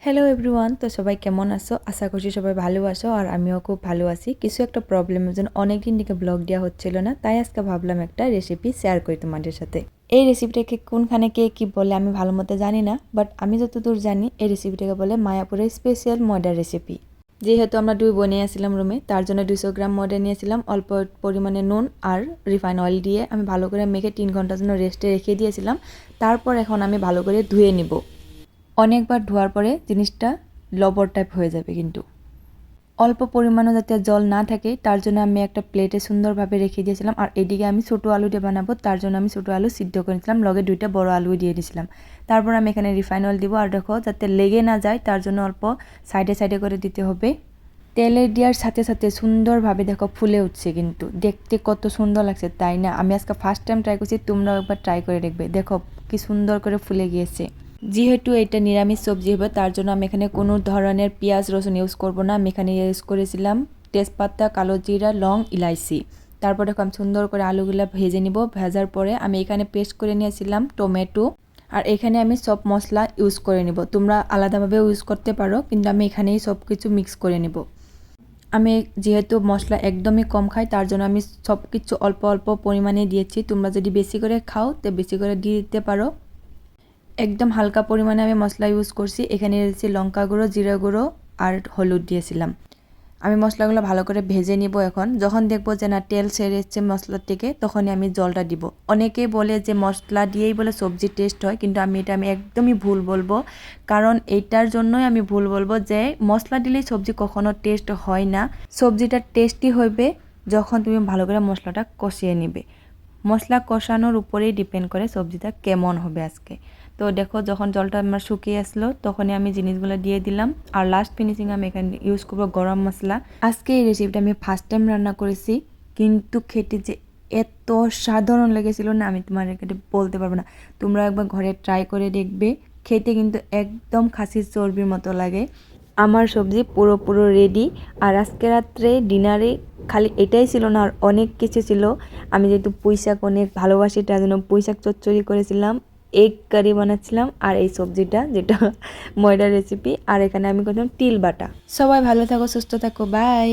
Hello everyone, তো সবাই কেমন আছো? আশা করছি সবাই ভালো আছো আর আমিও খুব ভালো আছি। কিছু একটা প্রবলেমের জন্য অনেকদিন থেকে ব্লগ দেওয়া হচ্ছিল না, তাই আজকে ভাবলাম একটা রেসিপি শেয়ার করি তোমাদের সাথে। এই রেসিপিটাকে কোনখানে কে কী বলে আমি ভালো মতো জানি না, বাট আমি যতদূর জানি এই রেসিপিটাকে বলে মায়াপুরের স্পেশাল ময়দার রেসিপি। যেহেতু আমরা দুই বোনে আসছিলাম রুমে, তার জন্য 200 গ্রাম ময়দা নিয়েছিলাম, অল্প পরিমাণে নুন আর রিফাইন অয়েল দিয়ে আমি ভালো করে মেখে 3 ঘন্টার জন্য রেস্টে রেখে দিয়েছিলাম। তারপর এখন আমি ভালো করে ধুয়ে নিব। অনেকবার ধোয়ার পরে জিনিসটা লবর টাইপ হয়ে যাবে, কিন্তু অল্প পরিমাণে যাতে জল না থাকে তার জন্য আমি একটা প্লেটে সুন্দরভাবে রেখে দিয়েছিলাম। আর এদিকে আমি ছোটো আলু দিয়ে বানাবো, তার জন্য আমি ছোটো আলু সিদ্ধ করেছিলাম, লগে 2টা বড় আলু দিয়ে দিয়েছিলাম। তারপর আমি এখানে রিফাইন অয়েল দিব, আর দেখো যাতে লেগে না যায় তার জন্য অল্প সাইডে সাইডে করে দিতে হবে। তেলে দেওয়ার সাথে সাথে সুন্দরভাবে দেখো ফুলে উঠছে, কিন্তু দেখতে কত সুন্দর লাগছে তাই না? আমি আজকে ফার্স্ট টাইম ট্রাই করছি, তোমরাও একবার ট্রাই করে দেখবে। দেখো কি সুন্দর করে ফুলে গিয়েছে। যেহেতু এটা নিরামিষ সবজি হবে তার জন্য আমি এখানে কোনো ধরনের পেঁয়াজ রসুন ইউজ করব না। আমি এখানে ইউজ করেছিলাম তেজপাতা, কালো জিরা, লং, ইলাইচি। তারপর দেখো আমি সুন্দর করে আলুগুলো ভেজে নিব। ভাজার পরে আমি এখানে পেস্ট করে নিয়েছিলাম টমেটো, আর এখানে আমি সব মশলা ইউজ করে নিব। তোমরা আলাদাভাবে ইউজ করতে পারো, কিন্তু আমি এখানেই সব কিছু মিক্স করে নিব। আমি যেহেতু মশলা একদমই কম খাই তার জন্য আমি সব কিছু অল্প অল্প পরিমাণে দিয়েছি। তোমরা যদি বেশি করে খাও তো বেশি করে দিয়ে দিতে পারো। একদম হালকা পরিমাণে আমি মশলা ইউজ করছি। এখানে দিয়েছি লঙ্কা গুঁড়ো, জিরা গুঁড়ো আর হলুদ দিয়েছিলাম। আমি মশলাগুলো ভালো করে ভেজে নিব। এখন যখন দেখবো যে না তেল ছেড়ে এসছে মশলার থেকে, তখনই আমি জলটা দিব। অনেকেই বলে যে মশলা দিয়েই বলে সবজির টেস্ট হয়, কিন্তু আমি একদমই ভুল বলবো। কারণ এইটার জন্যই আমি ভুল বলবো যে মশলা দিলেই সবজি কখনো টেস্ট হয় না। সবজিটা টেস্টি হবে যখন তুমি ভালো করে মশলাটা কষিয়ে নিবে। মশলা কষানোর উপরেই ডিপেন্ড করে সবজিটা কেমন হবে আজকে। তো দেখো যখন জলটা আমার শুকিয়ে আসলো তখনই আমি জিনিসগুলো দিয়ে দিলাম। আর লাস্ট ফিনিশিং আমি এখানে ইউজ করবো গরম মশলা। আজকে এই রেসিপিটা আমি ফার্স্ট টাইম রান্না করেছি, কিন্তু খেতে যে এত সাধারণ লেগেছিল না, আমি তোমাদেরকে বলতে পারবো না। তোমরা একবার ঘরে ট্রাই করে দেখবে, খেতে কিন্তু একদম খাসির চর্বির মতো লাগে। আমার সবজি পুরো রেডি। আর আজকে রাত্রে ডিনারে খালি এটাই ছিল না, আর অনেক কিছু ছিল। আমি যেহেতু পুঁইশাক অনেক ভালোবাসি তার জন্য পুঁইশাক চচ্চড়ি করেছিলাম, এগ কারি বানাচ্ছিলাম, আর এই সবজিটা যেটা ময়দার রেসিপি। আর এখানে আমি করলাম তিল বাটা। সবাই ভালো থাকো, সুস্থ থাকো, বাই।